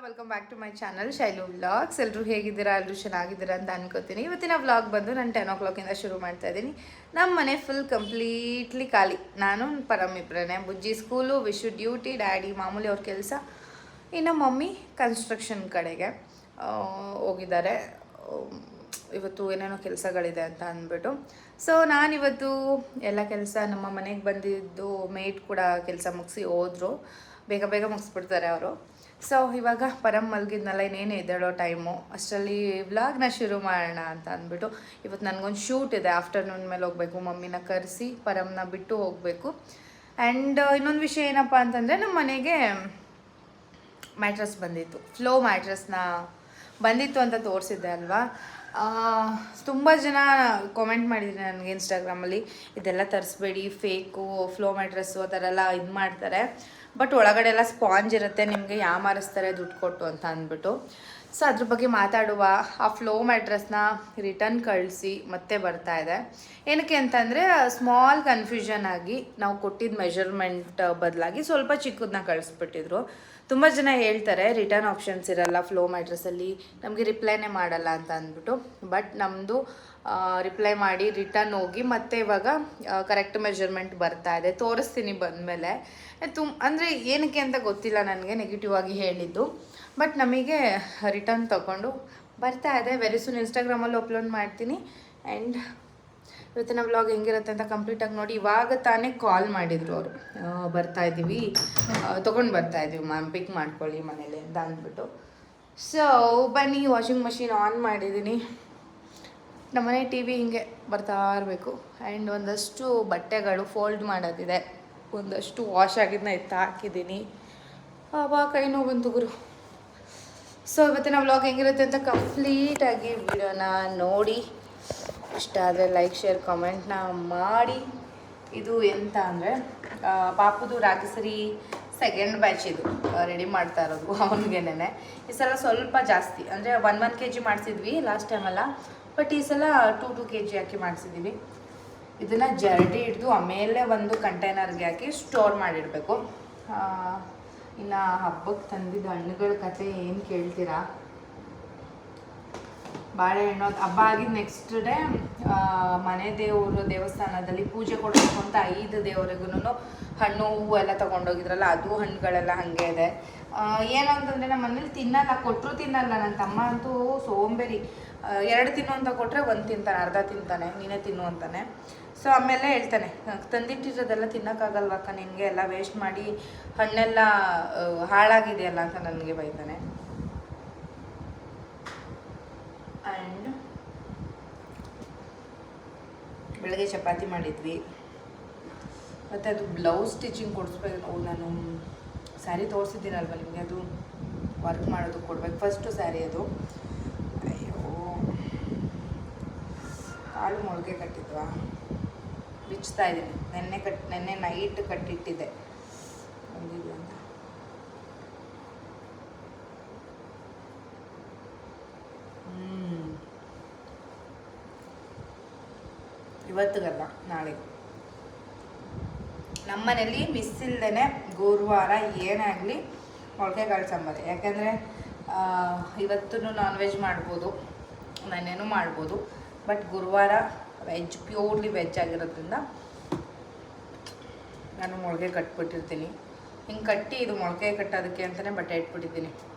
Welcome back to my channel Shailu vlogs. ಎಲ್ಲರೂ ಹೇಗಿದ್ದೀರಾ? ಎಲ್ಲರೂ ಚೆನ್ನಾಗಿದ್ದೀರಾ ಅಂತ ಅನ್ಕೋತೀನಿ. ಇವತ್ತಿನ ವ್ಲಾಗ್ ಬಂದು ನಾನು 10 o'clock ಶುರು ಮಾಡ್ತಾ ಇದ್ದೀನಿ. ನಮ್ಮ ಮನೆ ಫುಲ್ ಕಂಪ್ಲೀಟ್ಲಿ ಖಾಲಿ. ನಾನು ಪರಮ್ ಇಬ್ಬರೇ. ಬುಜ್ಜಿ ಸ್ಕೂಲು, ವಿಶು ಡ್ಯೂಟಿ, ಡ್ಯಾಡಿ ಮಾಮೂಲಿ ಅವ್ರ ಕೆಲಸ, ಇನ್ನು ಮಮ್ಮಿ ಕನ್ಸ್ಟ್ರಕ್ಷನ್ ಕಡೆಗೆ ಹೋಗಿದ್ದಾರೆ. ಇವತ್ತು ಏನೇನೋ ಕೆಲಸಗಳಿದೆ ಅಂತ ಅಂದ್ಬಿಟ್ಟು. ಸೊ ನಾನಿವತ್ತು ಎಲ್ಲ ಕೆಲಸ, ನಮ್ಮ ಮನೆಗೆ ಬಂದಿದ್ದು ಮೇಡ್ ಕೂಡ ಕೆಲಸ ಮುಗಿಸಿ ಹೋದರು. ಬೇಗ ಬೇಗ ಮುಗಿಸ್ಬಿಡ್ತಾರೆ ಅವರು. ಸೊ ಇವಾಗ ಪರಮ್ ಮಲಗಿದ್ನಲ್ಲ, ಇನ್ನೇನು ಎದ್ದೇಳೋ ಟೈಮು ಅಷ್ಟರಲ್ಲಿ ವ್ಲಾಗ್ನ ಶುರು ಮಾಡೋಣ ಅಂತ ಅಂದ್ಬಿಟ್ಟು. ಇವತ್ತು ನನಗೊಂದು ಶೂಟ್ ಇದೆ, ಆಫ್ಟರ್ನೂನ್ ಮೇಲೆ ಹೋಗಬೇಕು. ಮಮ್ಮಿನ ಕರೆಸಿ ಪರಮ್ನ ಬಿಟ್ಟು ಹೋಗಬೇಕು. ಆ್ಯಂಡ್ ಇನ್ನೊಂದು ವಿಷಯ ಏನಪ್ಪ ಅಂತಂದರೆ, ನಮ್ಮ ಮನೆಗೆ ಮ್ಯಾಟ್ರಸ್ ಬಂದಿತ್ತು, ಫ್ಲೋ ಮ್ಯಾಟ್ರಸ್ನ ಬಂದಿತ್ತು ಅಂತ ತೋರಿಸಿದ್ದೆ ಅಲ್ವಾ. ತುಂಬ ಜನ ಕಾಮೆಂಟ್ ಮಾಡಿದ್ದೀನಿ ನನಗೆ ಇನ್ಸ್ಟಾಗ್ರಾಮಲ್ಲಿ, ಇದೆಲ್ಲ ತರಿಸ್ಬೇಡಿ, ಫೇಕು, ಫ್ಲೋ ಮ್ಯಾಟ್ರಸ್ಸು ಆ ಥರ ಎಲ್ಲ ಇದು ಮಾಡ್ತಾರೆ, ಬಟ್ ಒಳಗಡೆ ಎಲ್ಲ ಸ್ಪಾಂಜ್ ಇರುತ್ತೆ, ನಿಮಗೆ ಯಾಮಾರಿಸ್ತಾರೆ ದುಡ್ಡು ಕೊಟ್ಟು ಅಂತ ಅಂದ್ಬಿಟ್ಟು. ಸೊ ಅದ್ರ ಬಗ್ಗೆ ಮಾತಾಡುವ. ಆ ಫ್ಲೋ ಮ್ಯಾಟ್ರಸ್ನ ರಿಟರ್ನ್ ಕಳಿಸಿ ಮತ್ತೆ ಬರ್ತಾ ಇದೆ. ಏನಕ್ಕೆ ಅಂತಂದರೆ, ಸ್ಮಾಲ್ ಕನ್ಫ್ಯೂಷನ್ ಆಗಿ ನಾವು ಕೊಟ್ಟಿದ್ದ ಮೆಷರ್ಮೆಂಟ್ ಬದಲಾಗಿ ಸ್ವಲ್ಪ ಚಿಕ್ಕದನ್ನ ಕಳಿಸ್ಬಿಟ್ಟಿದ್ರು. ತುಂಬ ಜನ ಹೇಳ್ತಾರೆ ರಿಟರ್ನ್ ಆಪ್ಷನ್ಸ್ ಇರಲ್ಲ ಫ್ಲೋ ಮ್ಯಾಟ್ರಸಲ್ಲಿ, ನಮಗೆ ರಿಪ್ಲೈನೇ ಮಾಡಲ್ಲ ಅಂತ ಅಂದ್ಬಿಟ್ಟು. ಬಟ್ ನಮ್ಮದು ರಿಪ್ಲೈ ಮಾಡಿ ರಿಟರ್ನ್ ಹೋಗಿ ಮತ್ತೆ ಇವಾಗ ಕರೆಕ್ಟ್ ಮೆಷರ್ಮೆಂಟ್ ಬರ್ತಾ ಇದೆ. ತೋರಿಸ್ತೀನಿ ಬಂದಮೇಲೆ. ಅಂದರೆ ಏನಕ್ಕೆ ಅಂತ ಗೊತ್ತಿಲ್ಲ ನನಗೆ, ನೆಗೆಟಿವ್ ಆಗಿ ಹೇಳಿದ್ದು. ಬಟ್ ನಮಗೆ ರಿಟರ್ನ್ ತೊಗೊಂಡು ಬರ್ತಾ ಇದೆ. ವೆರಿ ಸೂನ್ ಇನ್ಸ್ಟಾಗ್ರಾಮಲ್ಲಿ ಅಪ್ಲೋಡ್ ಮಾಡ್ತೀನಿ. ಆ್ಯಂಡ್ ಇವತ್ತಿನ ವ್ಲಾಗ್ ಹೆಂಗಿರುತ್ತೆ ಅಂತ ಕಂಪ್ಲೀಟಾಗಿ ನೋಡಿ. ಇವಾಗ ತಾನೇ ಕಾಲ್ ಮಾಡಿದರು ಅವರು, ಬರ್ತಾಯಿದ್ದೀವಿ, ತೊಗೊಂಡು ಬರ್ತಾಯಿದ್ದೀವಿ ಮ್ಯಾಮ್, ಪಿಕ್ ಮಾಡ್ಕೊಳ್ಳಿ ಮನೇಲಿ ಅಂತ ಅಂದ್ಬಿಟ್ಟು. ಸೊ ಬನ್ನಿ, ವಾಷಿಂಗ್ ಮಷಿನ್ ಆನ್ ಮಾಡಿದ್ದೀನಿ. ನಮ್ಮನೆ ಟಿ ವಿ ಹಿಂಗೆ ಬರ್ತಾ ಇರಬೇಕು. ಆ್ಯಂಡ್ ಒಂದಷ್ಟು ಬಟ್ಟೆಗಳು ಫೋಲ್ಡ್ ಮಾಡೋದಿದೆ, ಒಂದಷ್ಟು ವಾಶ್ ಆಗಿದ್ದನ್ನ ಎತ್ತಿ ಹಾಕಿದ್ದೀನಿ. ಆವಾಗ ಕೈ ನೋವು ಬಂತು ಗುರು. ಸೊ ಇವತ್ತಿನ ವ್ಲಾಗ್ ಹೆಂಗಿರುತ್ತೆ ಅಂತ ಕಂಪ್ಲೀಟಾಗಿ ವಿಡಿಯೋನ ನೋಡಿ. ಇಷ್ಟ ಆದರೆ ಲೈಕ್, ಶೇರ್, ಕಮೆಂಟ್ನ ಮಾಡಿ. ಇದು ಎಂತ ಅಂದರೆ, ಪಾಪುದು ರಾಗಿಸರಿ ಸೆಕೆಂಡ್ ಬ್ಯಾಚ್ ಇದು ರೆಡಿ ಮಾಡ್ತಾ ಇರೋದು ಅವನಿಗೇನೆ. ಈ ಸಲ ಸ್ವಲ್ಪ ಜಾಸ್ತಿ, ಅಂದರೆ 1 kg ಮಾಡಿಸಿದ್ವಿ ಲಾಸ್ಟ್ ಟೈಮೆಲ್ಲ, ಬಟ್ ಈ ಸಲ 2 kg ಹಾಕಿ ಮಾಡಿಸಿದ್ದೀವಿ. ಇದನ್ನು ಜರಡಿ ಹಿಡಿದು ಆಮೇಲೆ ಒಂದು ಕಂಟೈನರ್ಗೆ ಹಾಕಿ ಸ್ಟೋರ್ ಮಾಡಿಡಬೇಕು. ಇನ್ನು ಹಬ್ಬಕ್ಕೆ ತಂದಿದ್ದ ಹಣ್ಣುಗಳ ಕತೆ ಏನು ಕೇಳ್ತೀರಾ? ಬಾಳೆಹಣ್ಣು ಹಬ್ಬ ಆಗಿದ್ದು ನೆಕ್ಸ್ಟ್ ಡೇ ಮನೆ ದೇವರು ದೇವಸ್ಥಾನದಲ್ಲಿ ಪೂಜೆ ಕೊಡಬೇಕು ಅಂತ 5 ದೇವರಿಗೂ ಹಣ್ಣು ಹೂವು ಎಲ್ಲ ತೊಗೊಂಡೋಗಿದ್ರಲ್ಲ, ಅದು ಹಣ್ಣುಗಳೆಲ್ಲ ಹಾಗೆ ಇದೆ. ಏನು ಅಂತಂದರೆ, ನಮ್ಮ ಮನೇಲಿ ತಿನ್ನಲ್ಲ, ಕೊಟ್ಟರು ತಿನ್ನಲ್ಲ. ನನ್ನ ತಮ್ಮ ಅಂತೂ ಸೋಂಬೇರಿ, 2 ತಿನ್ನು ಅಂತ ಕೊಟ್ಟರೆ 1 ತಿಂತಾನೆ, ಅರ್ಧ ತಿಂತಾನೆ, ನೀನೇ ತಿನ್ನು ಅಂತಾನೆ. ಸೊ ಆಮೇಲೆ ಹೇಳ್ತಾನೆ, ತಂದಿಟ್ಟಿರೋದೆಲ್ಲ ತಿನ್ನೋಕ್ಕಾಗಲ್ವಕ್ಕ ನಿನಗೆ, ಎಲ್ಲ ವೇಸ್ಟ್ ಮಾಡಿ ಹಣ್ಣೆಲ್ಲ ಹಾಳಾಗಿದೆಯಲ್ಲ ಅಂತ ನನಗೆ ಬೈತಾನೆ. ಆ್ಯಂಡ್ ಬೆಳಗ್ಗೆ ಚಪಾತಿ ಮಾಡಿದ್ವಿ. ಮತ್ತು ಅದು ಬ್ಲೌಸ್ ಸ್ಟಿಚಿಂಗ್ ಕೊಡಿಸ್ಬೇಕು. ನಾನು ಸ್ಯಾರಿ ತೋರಿಸಿದ್ದೀನಲ್ವ ನಿಮಗೆ, ಅದು ವರ್ಕ್ ಮಾಡೋದು ಕೊಡ್ಬೇಕು. ಫಸ್ಟು ಸ್ಯಾರಿ ಅದು. ಅಯ್ಯೋ, ಕಾಳು ಮೊಳಕೆ ಕಟ್ಟಿದ್ವಾ, ಬಿಚ್ತಾ ಇದ್ದೀನಿ. ನೆನ್ನೆ ನೈಟ್ ಕಟ್ಟಿಟ್ಟಿದ್ದೆ, ಬಂದಿದೆ ಅಂತ. ಇವತ್ತಿಗಲ್ಲ, ನಾಳೆಗೆ. ನಮ್ಮ ಮನೇಲಿ ಮಿಸ್ ಇಲ್ಲದೇ ಗುರುವಾರ ಏನಾಗಲಿ ಮೊಳಕೆಕಾಳು ಸಾಂಬಾರು. ಯಾಕೆಂದರೆ ಇವತ್ತೂ ನಾನ್ ವೆಜ್ ಮಾಡ್ಬೋದು, ನಾನೇನು ಮಾಡ್ಬೋದು, ಬಟ್ ಗುರುವಾರ ವೆಜ್, ಪ್ಯೂರ್ಲಿ ವೆಜ್ ಆಗಿರೋದ್ರಿಂದ ನಾನು ಮೊಳಕೆ ಕಟ್ಬಿಟ್ಟಿರ್ತೀನಿ. ಹಿಂಗೆ ಕಟ್ಟಿ, ಇದು ಮೊಳಕೆ ಕಟ್ಟೋದಕ್ಕೆ ಅಂತಲೇ ಬಟ್ಟೆ ಇಟ್ಬಿಟ್ಟಿದ್ದೀನಿ,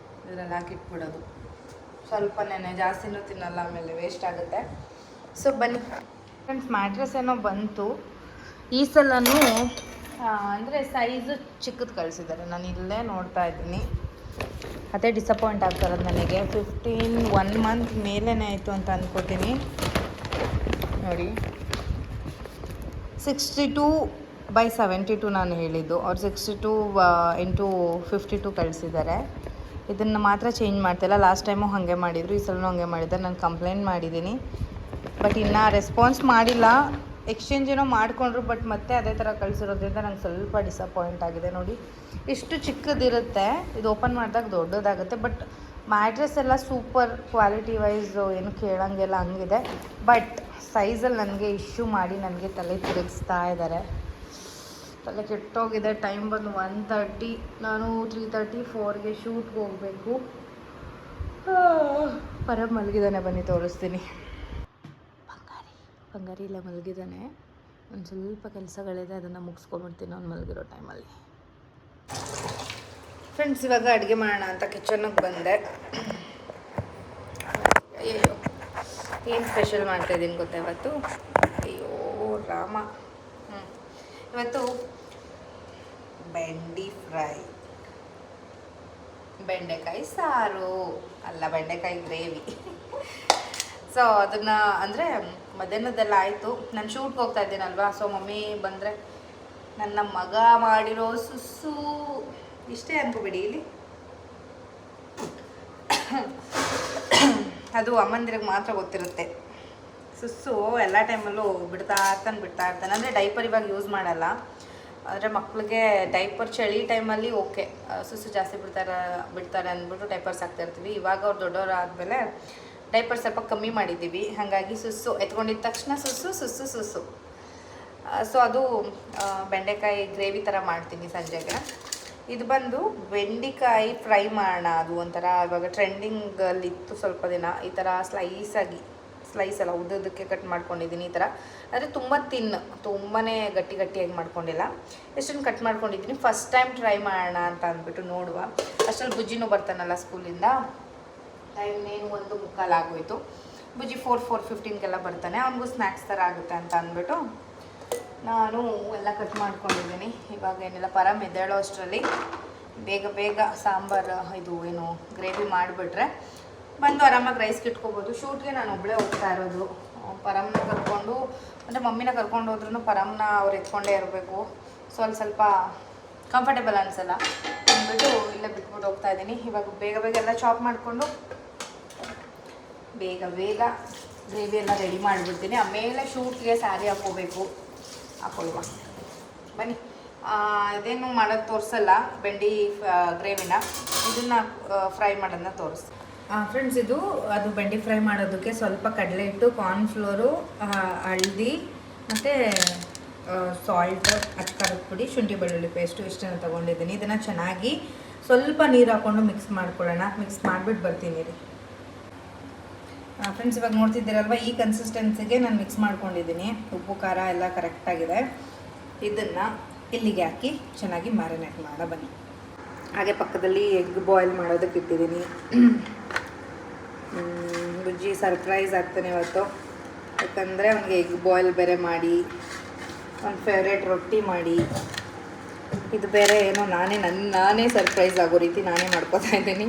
ಇದರಲ್ಲಿ ಹಾಕಿಟ್ಬಿಡೋದು. ಸ್ವಲ್ಪ ನೆನೆ ಜಾಸ್ತಿನೂ ತಿನ್ನಲ್ಲ, ಆಮೇಲೆ ವೇಸ್ಟ್ ಆಗುತ್ತೆ. ಸೊ ಬನ್ನಿ ಫ್ರೆಂಡ್ಸ್, ಮ್ಯಾಟ್ರಸ್ ಏನೋ ಬಂತು ಈ ಸಲನೂ. ಅಂದರೆ ಸೈಜು ಚಿಕ್ಕದು ಕಳಿಸಿದ್ದಾರೆ. ನಾನು ಇಲ್ಲೇ ನೋಡ್ತಾ ಇದ್ದೀನಿ, ಅದೇ ಡಿಸಪಾಯಿಂಟ್ ಆಗ್ತಾರದು ನನಗೆ. 1 month ಮೇಲೇ ಆಯಿತು ಅಂತ ಅಂದ್ಕೋತೀನಿ. ನೋಡಿ, 62/72 ನಾನು ಹೇಳಿದ್ದು, ಅವ್ರು 62x52 ಕಳಿಸಿದ್ದಾರೆ. ಇದನ್ನು ಮಾತ್ರ ಚೇಂಜ್ ಮಾಡ್ತಿಲ್ಲ. ಲಾಸ್ಟ್ ಟೈಮು ಹಾಗೆ ಮಾಡಿದರು, ಈ ಸಲನೂ ಹಾಗೆ ಮಾಡಿದ್ದಾರೆ. ನಾನು ಕಂಪ್ಲೇಂಟ್ ಮಾಡಿದ್ದೀನಿ, ಬಟ್ ಇನ್ನೂ ರೆಸ್ಪಾನ್ಸ್ ಮಾಡಿಲ್ಲ. ಎಕ್ಸ್ಚೇಂಜ್ ಏನೋ ಮಾಡಿಕೊಂಡ್ರು, ಬಟ್ ಮತ್ತೆ ಅದೇ ಥರ ಕಳಿಸಿರೋದ್ರಿಂದ ನಂಗೆ ಸ್ವಲ್ಪ ಡಿಸಪಾಯಿಂಟ್ ಆಗಿದೆ. ನೋಡಿ, ಇಷ್ಟು ಚಿಕ್ಕದಿರುತ್ತೆ, ಇದು ಓಪನ್ ಮಾಡಿದಾಗ ದೊಡ್ಡದಾಗುತ್ತೆ. ಬಟ್ ಮ್ಯಾಟ್ರೆಸ್ ಎಲ್ಲ ಸೂಪರ್ ಕ್ವಾಲಿಟಿ ವೈಸ್, ಏನು ಕೇಳೋಂಗೆಲ್ಲ ಹಂಗಿದೆ. ಬಟ್ ಸೈಜಲ್ಲಿ ನನಗೆ ಇಶ್ಯೂ ಮಾಡಿ ನನಗೆ ತಲೆ ತಿರುಗಿಸ್ತಾ ಇದ್ದಾರೆ. ತಲೆ ಕೆಟ್ಟೋಗಿದೆ. ಟೈಮ್ ಬಂದು 1:30. ನಾನು 3:30 4ಗೆ ಶೂಟ್ಗೆ ಹೋಗಬೇಕು. ಪರಬ್ ಮಲಗಿದ್ದಾನೆ, ಬನ್ನಿ ತೋರಿಸ್ತೀನಿ. ಬಂಗಾರಿ ಇಲ್ಲ ಮಲಗಿದ್ದಾನೆ. ಒಂದು ಸ್ವಲ್ಪ ಕೆಲಸಗಳಿದೆ, ಅದನ್ನು ಮುಗಿಸ್ಕೊಂಡ್ಬಿಡ್ತೀನಿ ಅವ್ನು ಮಲಗಿರೋ ಟೈಮಲ್ಲಿ. ಫ್ರೆಂಡ್ಸ್, ಇವಾಗ ಅಡುಗೆ ಮಾಡೋಣ ಅಂತ ಕಿಚನ್ಗೆ ಬಂದೆ. ಅಯ್ಯೋ, ಏನು ಸ್ಪೆಷಲ್ ಮಾಡ್ತಾಯಿದ್ದೀನಿ ಗೊತ್ತಾ ಇವತ್ತು? ಅಯ್ಯೋ ರಾಮ, ಇವತ್ತು ಬೆಂಡೆಕಾಯಿ ಸಾರು ಅಲ್ಲ, ಬೆಂಡೆಕಾಯಿ ಗ್ರೇವಿ. ಸೊ ಅದನ್ನು ಅಂದರೆ ಮಧ್ಯಾಹ್ನದೆಲ್ಲ ಆಯಿತು. ನಾನು ಶೂಟ್ಗೆ ಹೋಗ್ತಾ ಇದ್ದೀನಲ್ವಾ, ಸೊ ಮಮ್ಮಿ ಬಂದರೆ ನನ್ನ ಮಗ ಮಾಡಿರೋ ಸುಸ್ಸು ಇಷ್ಟೇ ಅನ್ಕೋಬೇಡಿ, ಇಲ್ಲಿ ಅದು ಅಮ್ಮಂದಿರಿಗೆ ಮಾತ್ರ ಗೊತ್ತಿರುತ್ತೆ. ಸುಸ್ಸು ಎಲ್ಲ ಟೈಮಲ್ಲೂ ಬಿಡ್ತಾ ಇರ್ತಾನೆ. ಅಂದರೆ ಡೈಪರ್ ಇವಾಗ ಯೂಸ್ ಮಾಡಲ್ಲ, ಅಂದರೆ ಮಕ್ಕಳಿಗೆ ಡೈಪರ್ ಚಳಿ ಟೈಮಲ್ಲಿ ಓಕೆ, ಸುಸ್ಸು ಜಾಸ್ತಿ ಬಿಡ್ತಾರೆ ಅಂದ್ಬಿಟ್ಟು ಡೈಪರ್ಸ್ ಹಾಕ್ತಾಯಿರ್ತೀವಿ. ಇವಾಗ ಅವ್ರು ದೊಡ್ಡವರು ಆದಮೇಲೆ ಡೈಪರ್ ಸ್ವಲ್ಪ ಕಮ್ಮಿ ಮಾಡಿದ್ದೀವಿ, ಹಾಗಾಗಿ ಸುಸ್ಸು ಎತ್ಕೊಂಡಿದ್ದ ತಕ್ಷಣ ಸುಸ್ಸು. ಸೊ ಅದು ಬೆಂಡೆಕಾಯಿ ಗ್ರೇವಿ ಥರ ಮಾಡ್ತೀನಿ ಸಂಜೆಗೆ. ಇದು ಬಂದು ಬೆಂಡೆಕಾಯಿ ಫ್ರೈ ಮಾಡೋಣ, ಅದು ಒಂಥರ ಇವಾಗ ಟ್ರೆಂಡಿಂಗಲ್ಲಿತ್ತು ಸ್ವಲ್ಪ ದಿನ. ಈ ಥರ ಸ್ಲೈಸ್ ಅಲ್ಲ, ಉದ್ದಕ್ಕೆ ಕಟ್ ಮಾಡ್ಕೊಂಡಿದ್ದೀನಿ ಈ ಥರ. ಆದರೆ ತುಂಬಾ ತುಂಬಾ ಗಟ್ಟಿಯಾಗಿ ಮಾಡ್ಕೊಂಡಿಲ್ಲ, ಎಷ್ಟೊಂದು ಕಟ್ ಮಾಡ್ಕೊಂಡಿದ್ದೀನಿ. ಫಸ್ಟ್ ಟೈಮ್ ಟ್ರೈ ಮಾಡೋಣ ಅಂತ ಅಂದ್ಬಿಟ್ಟು ನೋಡುವ. ಅಷ್ಟರಲ್ಲಿ ಬುಜ್ಜಿನೂ ಬರ್ತಾನಲ್ಲ ಸ್ಕೂಲಿಂದ. ಟೈಮ್ ಏನು 1:45 ಆಗೋಯ್ತು. ಬುಜ್ಜಿ 4:15 ಬರ್ತಾನೆ, ಅವನಿಗೂ ಸ್ನ್ಯಾಕ್ಸ್ ಥರ ಆಗುತ್ತೆ ಅಂತ ಅಂದ್ಬಿಟ್ಟು ನಾನು ಎಲ್ಲ ಕಟ್ ಮಾಡ್ಕೊಂಡಿದ್ದೀನಿ. ಇವಾಗ ಏನಿಲ್ಲ, ಪರಮ್ ಎದ್ದೇಳೋ ಅಷ್ಟರಲ್ಲಿ ಬೇಗ ಸಾಂಬಾರು ಇದು ಏನು ಗ್ರೇವಿ ಮಾಡಿಬಿಟ್ರೆ ಬಂದು ಆರಾಮಾಗಿ ರೈಸ್ಗೆ ಇಟ್ಕೋಬೋದು. ಶೂಟ್ಗೆ ನಾನು ಒಬ್ಬಳೇ ಹೋಗ್ತಾ ಇರೋದು. ಪರಮ್ನ ಕರ್ಕೊಂಡು, ಅಂದರೆ ಮಮ್ಮಿನ ಕರ್ಕೊಂಡು ಹೋದ್ರೂ ಪರಮ್ನ ಅವ್ರು ಎತ್ಕೊಂಡೇ ಇರಬೇಕು. ಸೊ ಅಲ್ಲಿ ಸ್ವಲ್ಪ ಕಂಫರ್ಟೇಬಲ್ ಅನಿಸಲ್ಲ ಅಂದ್ಬಿಟ್ಟು ಇಲ್ಲೇ ಬಿಟ್ಬಿಟ್ಟು ಹೋಗ್ತಾ ಇದ್ದೀನಿ. ಇವಾಗ ಬೇಗ ಎಲ್ಲ ಚಾಪ್ ಮಾಡಿಕೊಂಡು ಬೇಗ ಗ್ರೇವಿ ಎಲ್ಲ ರೆಡಿ ಮಾಡಿಬಿಡ್ತೀನಿ. ಆಮೇಲೆ ಶೂಟ್ಗೆ ಸ್ಯಾರಿ ಹಾಕ್ಕೊಳ್ಳುವ. ಬನ್ನಿ, ಇದೇನು ಮಾಡೋದು ತೋರಿಸಲ್ಲ, ಬೆಂಡಿ ಗ್ರೇವಿನ, ಇದನ್ನು ಫ್ರೈ ಮಾಡೋದನ್ನ ತೋರಿಸ್ತೀನಿ. ಫ್ರೆಂಡ್ಸ್, ಅದು ಬೆಂಡಿ ಫ್ರೈ ಮಾಡೋದಕ್ಕೆ ಸ್ವಲ್ಪ ಕಡಲೆ ಹಿಟ್ಟು, ಕಾರ್ನ್ಫ್ಲೋರು, ಹಳದಿ ಮತ್ತು ಸಾಲ್ಟ್, ಅಚ್ಕಾರದ ಪುಡಿ, ಶುಂಠಿ ಬೆಳ್ಳುಳ್ಳಿ ಪೇಸ್ಟು ಇಷ್ಟನ್ನು ತೊಗೊಂಡಿದ್ದೀನಿ. ಇದನ್ನು ಚೆನ್ನಾಗಿ ಸ್ವಲ್ಪ ನೀರು ಹಾಕ್ಕೊಂಡು ಮಿಕ್ಸ್ ಮಾಡ್ಕೊಳ್ಳೋಣ. ಮಿಕ್ಸ್ ಮಾಡಿಬಿಟ್ಟು ಬರ್ತೀನಿ ರೀ. ಫ್ರೆಂಡ್ಸ್, ಇವಾಗ ನೋಡ್ತಿದ್ದೀರಲ್ವ, ಈ ಕನ್ಸಿಸ್ಟೆನ್ಸಿಗೆ ನಾನು ಮಿಕ್ಸ್ ಮಾಡ್ಕೊಂಡಿದ್ದೀನಿ. ಉಪ್ಪು ಖಾರ ಎಲ್ಲ ಕರೆಕ್ಟಾಗಿದೆ. ಇದನ್ನು ಇಲ್ಲಿಗೆ ಹಾಕಿ ಚೆನ್ನಾಗಿ ಮ್ಯಾರಿನೇಟ್ ಮಾಡೋಣ ಬನ್ನಿ. ಹಾಗೆ ಪಕ್ಕದಲ್ಲಿ ಎಗ್ ಬಾಯ್ಲ್ ಮಾಡೋದಕ್ಕೆ ಇಟ್ಟಿದ್ದೀನಿ. ಬುಜ್ಜಿ ಸರ್ಪ್ರೈಸ್ ಆಗ್ತಾನೆ ಇವತ್ತು, ಯಾಕಂದರೆ ಅವನಿಗೆ ಎಗ್ ಬಾಯ್ಲ್ ಬೇರೆ ಮಾಡಿ, ಅವ್ನ ಫೇವ್ರೇಟ್ ರೊಟ್ಟಿ ಮಾಡಿ, ಇದು ಬೇರೆ ಏನೋ ನಾನೇ ಸರ್ಪ್ರೈಸ್ ಆಗೋ ರೀತಿ ನಾನೇ ಮಾಡ್ಕೋತಾ ಇದ್ದೀನಿ.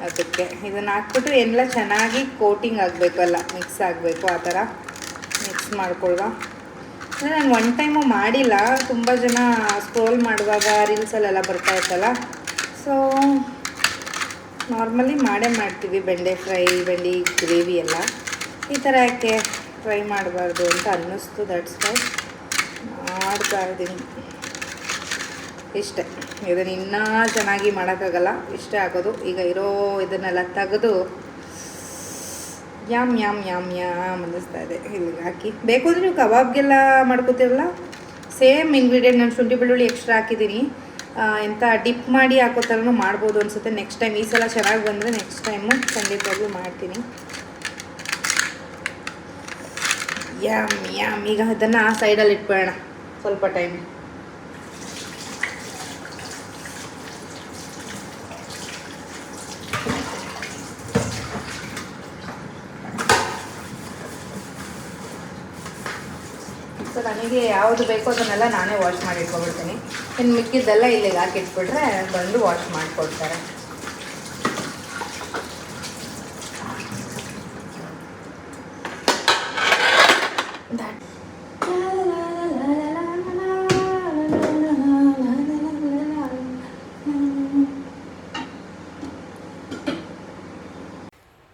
ಅದಕ್ಕೆ ಇದನ್ನು ಹಾಕ್ಬಿಟ್ಟು ಎಲ್ಲ ಚೆನ್ನಾಗಿ ಕೋಟಿಂಗ್ ಆಗಬೇಕಲ್ಲ, ಮಿಕ್ಸ್ ಆಗಬೇಕು. ಆ ಥರ ಮಿಕ್ಸ್ ಮಾಡ್ಕೊಳ್ಳುವ. ಅಂದರೆ ನಾನು ಒನ್ ಟೈಮು ಮಾಡಿಲ್ಲ, ತುಂಬ ಜನ ಸ್ಕ್ರೋಲ್ ಮಾಡುವಾಗ ರೀಲ್ಸಲ್ಲೆಲ್ಲ ಬರ್ತಾ ಇರ್ತಲ್ಲ. ಸೊ ನಾರ್ಮಲಿ ಮಾಡ್ತೀವಿ ಬೆಂಡೆ ಫ್ರೈ, ಬೆಂಡಿ ಗ್ರೇವಿ ಎಲ್ಲ. ಈ ಥರ ಯಾಕೆ ಫ್ರೈ ಮಾಡಬಾರ್ದು ಅಂತ ಅನ್ನಿಸ್ತು, ದಟ್ಸ್ ವೈ ಮಾಡ್ತಾ ಇದ್ದೀನಿ. ಇಷ್ಟೇ, ಇದನ್ನು ಇನ್ನೂ ಚೆನ್ನಾಗಿ ಮಾಡೋಕ್ಕಾಗಲ್ಲ, ಇಷ್ಟೇ ಆಗೋದು. ಈಗ ಇರೋ ಇದನ್ನೆಲ್ಲ ತೆಗೆದು ಯಾಮ್ ಅನ್ನಿಸ್ತಾ ಇದೆ. ಇಲ್ಲಿಗೆ ಹಾಕಿ ಬೇಕು ಅಂದರೆ ನೀವು ಕಬಾಬ್ಗೆಲ್ಲ ಮಾಡ್ಕೋತಿರಲ್ಲ, ಸೇಮ್ ಇಂಗ್ರೀಡಿಯೆಂಟ್. ನಾನು ಶುಂಠಿ ಬೆಳ್ಳುಳ್ಳಿ ಎಕ್ಸ್ಟ್ರಾ ಹಾಕಿದ್ದೀನಿ. ಎಂಥ ಡಿಪ್ ಮಾಡಿ ಹಾಕೋ ಥರನೂ ಮಾಡ್ಬೋದು ಅನಿಸುತ್ತೆ. ನೆಕ್ಸ್ಟ್ ಟೈಮ್ ಈ ಸಲ ಚೆನ್ನಾಗಿ ಬಂದರೆ ನೆಕ್ಸ್ಟ್ ಟೈಮು ಖಂಡಿತವಾಗ್ಲೂ ಮಾಡ್ತೀನಿ. ಯಾಮ್ ಈಗ ಅದನ್ನು ಆ ಸೈಡಲ್ಲಿ ಇಟ್ಕೊಳ್ಳೋಣ ಸ್ವಲ್ಪ ಟೈಮ್. ಸೊ ನನಗೆ ಯಾವುದು ಬೇಕೋ ಅದನ್ನೆಲ್ಲ ನಾನೇ ವಾಶ್ ಮಾಡಿ ಇಟ್ಕೊಬಿಡ್ತೀನಿ. ಇನ್ನು ಮಿಕ್ಕಿದ್ದೆಲ್ಲ ಇಲ್ಲಿಗೆ ಹಾಕಿಟ್ಬಿಟ್ರೆ ಬಂದು ವಾಶ್ ಮಾಡಿಕೊಡ್ತಾರೆ.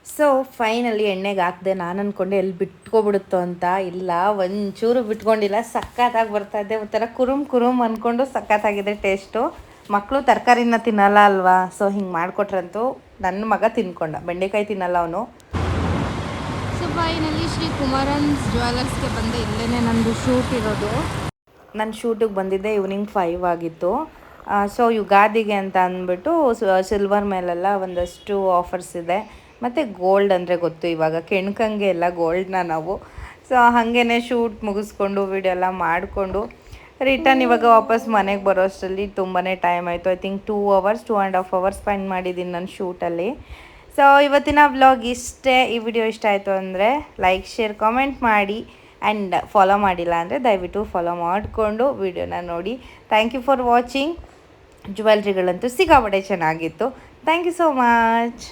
ಸೊ ಫೈನಲಿ ಎಣ್ಣೆಗೆ ಹಾಕಿದೆ. ನಾನು ಅಂದ್ಕೊಂಡೆ ಎಲ್ಲಿ ಬಿಟ್ಕೊಬಿಡುತ್ತೋ ಅಂತ, ಇಲ್ಲ ಒಂಚೂರು ಬಿಟ್ಕೊಂಡಿಲ್ಲ, ಸಖತ್ತಾಗಿ ಬರ್ತಾಯಿದ್ದೆ. ಒಂಥರ ಕುರುಮ್ ಅಂದ್ಕೊಂಡು ಸಖತ್ತಾಗಿದೆ ಟೇಸ್ಟು. ಮಕ್ಕಳು ತರಕಾರಿನ ತಿನ್ನಲ್ಲ ಅಲ್ವಾ, ಸೊ ಹಿಂಗೆ ಮಾಡಿಕೊಟ್ರಂತೂ ನನ್ನ ಮಗ ತಿನ್ಕೊಂಡ. ಬೆಂಡೆಕಾಯಿ ತಿನ್ನಲ್ಲ ಅವನು. ಸೊ ಫೈನಲಿ ಶ್ರೀ ಕುಮಾರನ್ಸ್ ಜ್ಯುವೆಲರ್ಸ್ಗೆ ಬಂದೆ. ಇಲ್ಲೇ ನಂದು ಶೂಟ್ ಇರೋದು. ನಾನು ಶೂಟಿಗೆ ಬಂದಿದ್ದೆ ಈವ್ನಿಂಗ್ 5 ಆಗಿತ್ತು. ಸೊ ಯುಗಾದಿಗೆ ಅಂತ ಅಂದ್ಬಿಟ್ಟು ಸಿಲ್ವರ್ ಮೇಲೆಲ್ಲ ಒಂದಷ್ಟು ಆಫರ್ಸ್ ಇದೆ. ಮತ್ತು ಗೋಲ್ಡ್ ಅಂದರೆ ಗೊತ್ತು ಇವಾಗ ಕೆಣ್ಕಂಗೆ ಎಲ್ಲ ಗೋಲ್ಡ್ನ ನಾವು. ಸೊ ಹಾಗೇ ಶೂಟ್ ಮುಗಿಸ್ಕೊಂಡು ವಿಡಿಯೋ ಎಲ್ಲ ಮಾಡಿಕೊಂಡು ರಿಟರ್ನ್ ಇವಾಗ ವಾಪಸ್ ಮನೆಗೆ ಬರೋ ಅಷ್ಟರಲ್ಲಿ ತುಂಬಾ ಟೈಮ್ ಆಯಿತು. ಐ ಥಿಂಕ್ 2.5 ಅವರ್ಸ್ ಸ್ಪೆಂಡ್ ಮಾಡಿದ್ದೀನಿ ನಾನು ಶೂಟಲ್ಲಿ. ಸೊ ಇವತ್ತಿನ ವ್ಲಾಗ್ ಇಷ್ಟೇ. ಈ ವಿಡಿಯೋ ಇಷ್ಟ ಆಯಿತು ಅಂದರೆ ಲೈಕ್, ಶೇರ್, ಕಾಮೆಂಟ್ ಮಾಡಿ. ಆ್ಯಂಡ್ ಫಾಲೋ ಮಾಡಿಲ್ಲ ಅಂದರೆ ದಯವಿಟ್ಟು ಫಾಲೋ ಮಾಡಿಕೊಂಡು ವಿಡಿಯೋನ ನೋಡಿ. Thank you for watching. ಜ್ಯುವೆಲ್ರಿಗಳಂತೂ ಸಿಕ್ಕಾಪಟ್ಟೆ ಚೆನ್ನಾಗಿತ್ತು. Thank you so much.